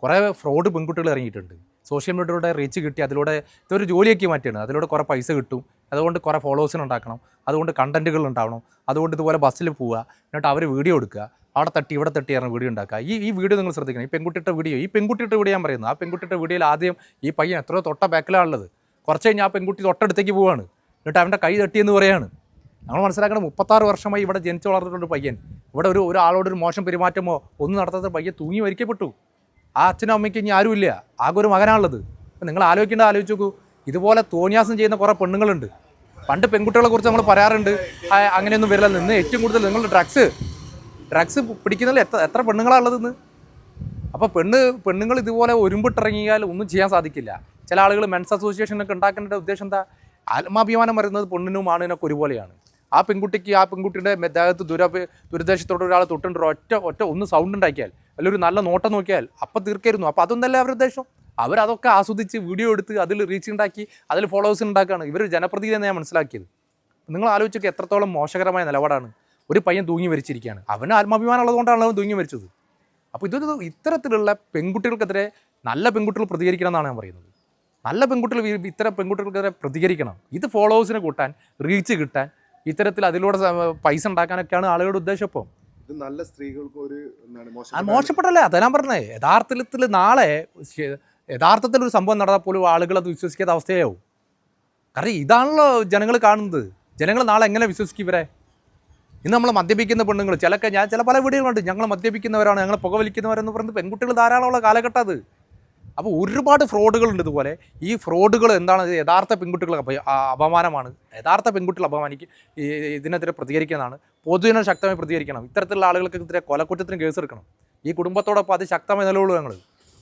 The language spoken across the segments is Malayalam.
കുറേ ഫ്രോഡ് പെൺകുട്ടികൾ ഇറങ്ങിയിട്ടുണ്ട്. സോഷ്യൽ മീഡിയയിലൂടെ റീച്ച് കിട്ടി അതിലൂടെ ഇതൊരു ജോലിയാക്കി മാറ്റുകയാണ്. അതിലൂടെ കുറേ പൈസ കിട്ടും, അതുകൊണ്ട് കുറേ ഫോളോവേഴ്സിന് ഉണ്ടാക്കണം, അതുകൊണ്ട് കണ്ടൻറ്റുകൾ ഉണ്ടാവണം, അതുകൊണ്ട് ഇതുപോലെ ബസ്സിൽ പോവുക, എന്നിട്ട് അവർ വീഡിയോ എടുക്കുക, അവിടെ തട്ടി ഇവിടെ തട്ടി പറഞ്ഞ് വീഡിയോ ഉണ്ടാക്കുക. ഈ വീഡിയോ നിങ്ങൾ ശ്രദ്ധിക്കണം. ഈ പെൺകുട്ടിയുടെ വീഡിയോ ഞാൻ പറയുന്നത്, ആ പെൺകുട്ടിയുടെ വീഡിയോയിൽ ആദ്യം ഈ പയ്യൻ എത്രയോ തൊട്ട ബാക്കിലാണുള്ളത്. കുറച്ച് കഴിഞ്ഞാൽ ആ പെൺകുട്ടി തൊട്ടടുത്തേക്ക് പോവുകയാണ്, എന്നിട്ട് അവൻ്റെ കൈ തട്ടിയെന്ന് പറയുകയാണ്. നമ്മൾ മനസ്സിലാക്കണം, 36 വർഷമായി ഇവിടെ ജനിച്ചു വളർന്നിട്ടുണ്ട് പയ്യൻ. ഇവിടെ ഒരാളോടൊരു മോശം പെരുമാറ്റമോ ഒന്നും നടത്താത്ത പയ്യൻ തൂങ്ങി മരിക്കപ്പെട്ടു. ആ അച്ഛനും അമ്മയ്ക്ക് ഇനി ആരുമില്ല, ആകെ ഒരു മകനാണുള്ളത്. അപ്പം നിങ്ങൾ ആലോചിച്ചു നോക്കൂ, ഇതുപോലെ തോന്നിയാസം ചെയ്യുന്ന കുറേ പെണ്ണുങ്ങളുണ്ട്. പണ്ട് പെൺകുട്ടികളെ കുറിച്ച് നമ്മൾ പറയാറുണ്ട്, അങ്ങനെയൊന്നും വരില്ല. നിന്ന് ഏറ്റവും കൂടുതൽ നിങ്ങൾ ഡ്രഗ്സ് പിടിക്കുന്നതിൽ എത്ര പെണ്ണുങ്ങളാണുള്ളതെന്ന്. അപ്പോൾ പെണ്ണുങ്ങൾ ഇതുപോലെ ഒരുമ്പിട്ടിറങ്ങിയാൽ ഒന്നും ചെയ്യാൻ സാധിക്കില്ല. ചില ആളുകൾ മെൻസ് അസോസിയേഷനൊക്കെ ഉണ്ടാക്കേണ്ട ഉദ്ദേശം എന്താ? ആത്മാഭിമാനം വരുന്നത് പെണ്ണിനും ആണിനൊക്കെ ഒരുപോലെയാണ്. ആ പെൺകുട്ടിയുടെ ദേഹത്ത് ദുരുദ്ദേശത്തോടെ ഒരാൾ തൊട്ടുണ്ട് ഒറ്റ ഒന്ന് സൗണ്ട് ഉണ്ടാക്കിയാൽ, അല്ലെങ്കിൽ ഒരു നല്ല നോട്ടം നോക്കിയാൽ അപ്പം തീർക്കായിരുന്നു. അപ്പോൾ അതൊന്നല്ല അവരുടെ ഉദ്ദേശം. അവരതൊക്കെ ആസ്വദിച്ച് വീഡിയോ എടുത്ത് അതിൽ റീച്ച് ഉണ്ടാക്കി അതിൽ ഫോളോവേഴ്സ് ഉണ്ടാക്കുകയാണ്. ഇവർ ജനപ്രതിനിധി ഞാൻ മനസ്സിലാക്കിയത്. നിങ്ങൾ ആലോചിച്ചൊക്കെ എത്രത്തോളം മോശകരമായ നിലപാടാണ്. ഒരു പയ്യൻ തൂങ്ങി മരിച്ചിരിക്കുകയാണ്. അവന് ആത്മാഭിമാനം ഉള്ളതുകൊണ്ടാണ് അവൻ തൂങ്ങി മരിച്ചത്. അപ്പോൾ ഇത്തരത്തിലുള്ള പെൺകുട്ടികൾക്കെതിരെ നല്ല പെൺകുട്ടികൾ പ്രതികരിക്കണം എന്നാണ് ഞാൻ പറയുന്നത്. നല്ല പെൺകുട്ടികൾ ഇത്തരം പെൺകുട്ടികൾക്കെതിരെ പ്രതികരിക്കണം. ഇത് ഫോളോവേഴ്സിനെ കൂട്ടാൻ, റീച്ച് കിട്ടാൻ, ഇത്തരത്തിൽ അതിലൂടെ പൈസ ഉണ്ടാക്കാനൊക്കെയാണ് ആളുകളുടെ ഉദ്ദേശം. ഇപ്പോൾ ഇത് നല്ല സ്ത്രീകൾക്ക് ഒരു മോശപ്പെട്ടല്ലേ? അതാ ഞാൻ പറഞ്ഞത്. യഥാർത്ഥത്തിൽ ഒരു സംഭവം നടന്നാൽ പോലും ആളുകൾ അത് വിശ്വസിക്കാത്ത അവസ്ഥയാവും. കാരണം ഇതാണല്ലോ ജനങ്ങൾ കാണുന്നത്. ജനങ്ങൾ നാളെ എങ്ങനെ വിശ്വസിക്കും ഇവരെ? ഇന്ന് നമ്മൾ മദ്യപിക്കുന്ന പെണ്ണുങ്ങൾ ഞാൻ ചില പല വീഡിയോകളുണ്ട്, ഞങ്ങൾ മദ്യപിക്കുന്നവരാണ്, ഞങ്ങൾ പുകവലിക്കുന്നവരെന്ന് പറയുന്നത് പെൺകുട്ടികൾ ധാരാളമുള്ള കാലഘട്ടം അത്. അപ്പോൾ ഒരുപാട് ഫ്രോഡുകളുണ്ട് ഇതുപോലെ. ഈ ഫ്രോഡുകൾ എന്താണ്? യഥാർത്ഥ പെൺകുട്ടികളെ അപമാനമാണ്. യഥാർത്ഥ പെൺകുട്ടികൾ ഇതിനെതിരെ പ്രതികരിക്കുന്നതാണ്. പൊതുജനം ശക്തമായി പ്രതികരിക്കണം. ഇത്തരത്തിലുള്ള ആളുകൾക്കെതിരെ കൊലക്കുറ്റത്തിന് കേസെടുക്കണം. ഈ കുടുംബത്തോടൊപ്പം അതിശക്തമായി നിലകൊള്ളും. ഞങ്ങൾ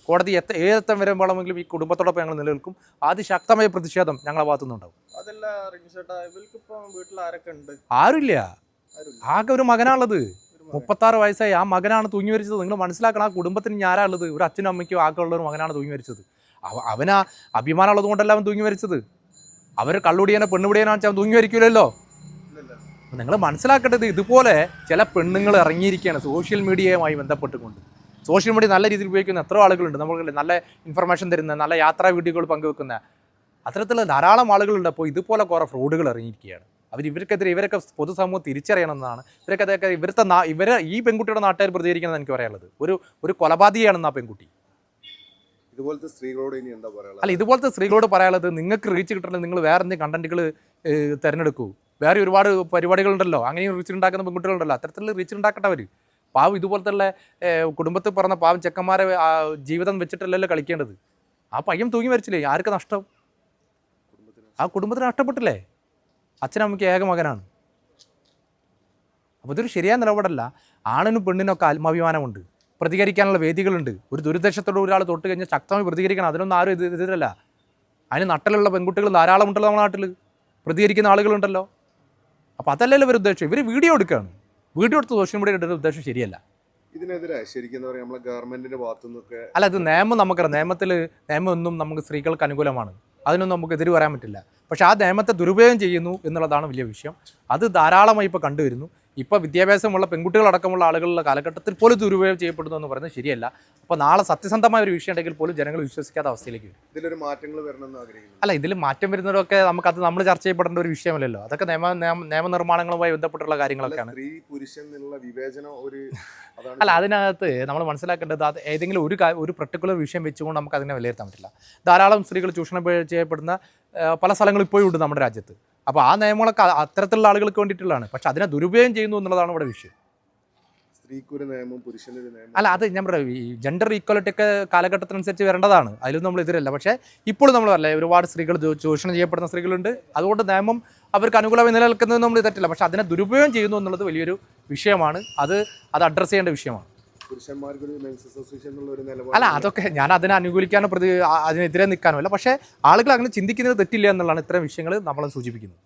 കോടതി ഏതറ്റം വരെ വേണമെങ്കിലും ഈ കുടുംബത്തോടൊപ്പം ഞങ്ങൾ നിലനിൽക്കും. അതിശക്തമായ പ്രതിഷേധം ഞങ്ങളുടെ ഭാഗത്തുനിന്നുണ്ടാവും. ആരുമില്ല, ആകെ ഒരു മകനാണുള്ളത്. 36 വയസ്സായി. ആ മകനാണ് തൂങ്ങി മരിച്ചത്. നിങ്ങൾ മനസ്സിലാക്കണം, ആ കുടുംബത്തിന് ഇനി ആരാളുള്ളത്? ഒരു അച്ഛനും അമ്മയ്ക്കും ആകെ ഉള്ള ഒരു മകനാണ് തൂങ്ങി മരിച്ചത്. അവന് അഭിമാനം ഉള്ളത് കൊണ്ടല്ല അവൻ തൂങ്ങി മരിച്ചത്. അവർ കള്ളുടിയാനോ പെണ്ണുപിടിയാനോ അവൻ തൂങ്ങി മരിക്കില്ലല്ലോ. നിങ്ങൾ മനസ്സിലാക്കേണ്ടത്, ഇതുപോലെ ചില പെണ്ണുങ്ങൾ ഇറങ്ങിയിരിക്കുകയാണ് സോഷ്യൽ മീഡിയയുമായി ബന്ധപ്പെട്ടുകൊണ്ട്. സോഷ്യൽ മീഡിയ നല്ല രീതിയിൽ ഉപയോഗിക്കുന്ന എത്രയോ ആളുകളുണ്ട്. നമുക്ക് നല്ല ഇൻഫർമേഷൻ തരുന്ന, നല്ല യാത്രാ വീഡിയോകൾ പങ്കുവെക്കുന്ന അത്തരത്തിലുള്ള ധാരാളം ആളുകളുണ്ട്. അപ്പോൾ ഇതുപോലെ കുറേ ഫ്രോഡുകൾ ഇറങ്ങിയിരിക്കുകയാണ്. ഇവരൊക്കെ പൊതുസമൂഹം തിരിച്ചറിയണമെന്നാണ്. ഈ പെൺകുട്ടിയുടെ നാട്ടുകാർ പ്രതികരിക്കണമെന്ന് എനിക്ക് പറയാനുള്ളത്. ഒരു കൊലപാതകയാണെന്ന് ആ പെൺകുട്ടി. ഇതുപോലത്തെ സ്ത്രീകളോട് ഇനി എന്താ പറയാനുള്ളത്? അല്ല, ഇതുപോലത്തെ സ്ത്രീകളോട് പറയാനുള്ളത്, നിങ്ങൾക്ക് റീച്ച് കിട്ടണമെങ്കിൽ നിങ്ങൾ വേറെ എന്തെങ്കിലും കണ്ടന്റുകൾ തിരഞ്ഞെടുക്കൂ. വേറെ ഒരുപാട് പരിപാടികളുണ്ടല്ലോ, അങ്ങനെയും റീച്ച് ഉണ്ടാക്കുന്ന പെൺകുട്ടികളുണ്ടല്ലോ. അത്തരത്തിലുള്ള റീച്ച് ഉണ്ടാക്കട്ടവർ. പാവം ഇതുപോലത്തെ കുടുംബത്തിൽ പറഞ്ഞ പാവം ചെക്കന്മാരെ ജീവിതം വെച്ചിട്ടല്ലല്ലോ കളിക്കേണ്ടത്. ആ പയ്യൻ തൂങ്ങി മരിച്ചില്ലേ? ആർക്ക് നഷ്ടം? ആ കുടുംബത്തിന് നഷ്ടപ്പെട്ടില്ലേ? അച്ഛനമ്മയ്ക്ക് ഏക മകനാണ്. അപ്പോൾ ഇതൊരു ശരിയായ നിലപാടല്ല. ആണിനും പെണ്ണിനൊക്കെ ആത്മാഭിമാനമുണ്ട്, പ്രതികരിക്കാനുള്ള വേദികളുണ്ട്. ഒരു ദുരുദ്ദേശത്തോട് ഒരാൾ തൊട്ട് കഴിഞ്ഞാൽ ശക്തമായി പ്രതികരിക്കണം. അതിനൊന്നും ആരും എതിരല്ല. അതിന് നട്ടലുള്ള പെൺകുട്ടികൾ ധാരാളം ഉണ്ടല്ലോ നമ്മുടെ നാട്ടിൽ, പ്രതികരിക്കുന്ന ആളുകളുണ്ടല്ലോ. അപ്പോൾ അതല്ലല്ലോ ഇവർ ഉദ്ദേശം. ഇവർ വീഡിയോ എടുക്കുകയാണ്. വീഡിയോ എടുത്ത് സോഷ്യൽ മീഡിയ ഇടുന്ന ഉദ്ദേശം ശരിയല്ല. ഇതിനെതിരെ ശരിക്കും നമ്മളെ ഗവൺമെന്റിന്റെ ഭാഗത്തുനിന്നൊക്കെ അല്ല, ഇത് നിയമം നമുക്കറിയാം. നിയമം ഒന്നും നമുക്ക് സ്ത്രീകൾക്ക് അനുകൂലമാണ്. അതിനൊന്നും നമുക്ക് എതിര് പറയാൻ പറ്റില്ല. പക്ഷേ ആ നിയമത്തെ ദുരുപയോഗം ചെയ്യുന്നു എന്നുള്ളതാണ് വലിയ വിഷയം. അത് ധാരാളമായി ഇപ്പോൾ കണ്ടുവരുന്നു. ഇപ്പോൾ വിദ്യാഭ്യാസമുള്ള പെൺകുട്ടികളടക്കമുള്ള ആളുകളുടെ കാലഘട്ടത്തിൽ പോലും ദുരുപയോഗം ചെയ്യപ്പെടുന്നു എന്ന് പറയുന്നത് ശരിയല്ല. അപ്പോൾ നാളെ സത്യസന്ധമായ ഒരു വിഷയം ഉണ്ടെങ്കിൽ പോലും ജനങ്ങൾ വിശ്വസിക്കാത്ത അവസ്ഥയിലേക്ക് വരും. ഇതിലൊരു മാറ്റങ്ങൾ വരണമെന്ന് ആഗ്രഹിക്കുന്നു. അല്ല, ഇതിൽ മാറ്റം വരുന്നതൊക്കെ നമ്മൾ ചർച്ച ചെയ്യപ്പെടേണ്ട ഒരു വിഷയമല്ലല്ലോ. അതൊക്കെ നിയമനിർമ്മാണങ്ങളുമായി ബന്ധപ്പെട്ടുള്ള കാര്യങ്ങളൊക്കെയാണ്. സ്ത്രീ പുരുഷൻ എന്നുള്ള വിവേചനം അല്ല, അതിനകത്ത് നമ്മൾ മനസ്സിലാക്കേണ്ടത്, അത് ഏതെങ്കിലും ഒരു പർട്ടിക്കുലർ വിഷയം വെച്ചുകൊണ്ട് നമുക്ക് അതിനെ വിലയിരുത്താൻ പറ്റില്ല. ധാരാളം സ്ത്രീകൾ ചൂഷണം ചെയ്യപ്പെടുന്ന പല സ്ഥലങ്ങളും ഇപ്പോഴും ഉണ്ട് നമ്മുടെ രാജ്യത്ത്. അപ്പോൾ ആ നിയമങ്ങളൊക്കെ അത്തരത്തിലുള്ള ആളുകൾക്ക് വേണ്ടിയിട്ടുള്ളതാണ്. പക്ഷെ അതിനെ ദുരുപയോഗം ചെയ്യുന്നു എന്നുള്ളതാണ് ഇവിടെ വിഷയം. സ്ത്രീക്കൊരു നിയമം, പുരുഷനൊരു നിയമം. അല്ല, അത് ഞാൻ പറയാം, ഈ ജെൻഡർ ഈക്വാലിറ്റി ഒക്കെ കാലഘട്ടത്തിനനുസരിച്ച് വരേണ്ടതാണ്. അതിലൊന്നും നമ്മൾ എതിരല്ല. പക്ഷേ ഇപ്പോഴും നമ്മൾ പറയില്ലേ, ഒരുപാട് സ്ത്രീകൾ ചൂഷണം ചെയ്യപ്പെടുന്ന സ്ത്രീകളുണ്ട്. അതുകൊണ്ട് നിയമം അവർക്ക് അനുകൂലമായി നിലനിൽക്കുന്നത് നമ്മൾ തെറ്റില്ല. പക്ഷെ അതിനെ ദുരുപയോഗം ചെയ്യുന്നു എന്നുള്ളത് വലിയൊരു വിഷയമാണ്. അത് അഡ്രസ്സ് ചെയ്യേണ്ട വിഷയമാണ്. അല്ല, അതൊക്കെ ഞാൻ അതിനെ അനുകൂലിക്കാനോ അതിനെതിരെ നിൽക്കാനോ അല്ല. പക്ഷേ ആളുകൾ അങ്ങനെ ചിന്തിക്കുന്നത് തെറ്റില്ല എന്നുള്ളതാണ് ഇത്തരം വിഷയങ്ങൾ നമ്മളെ സൂചിപ്പിക്കുന്നത്.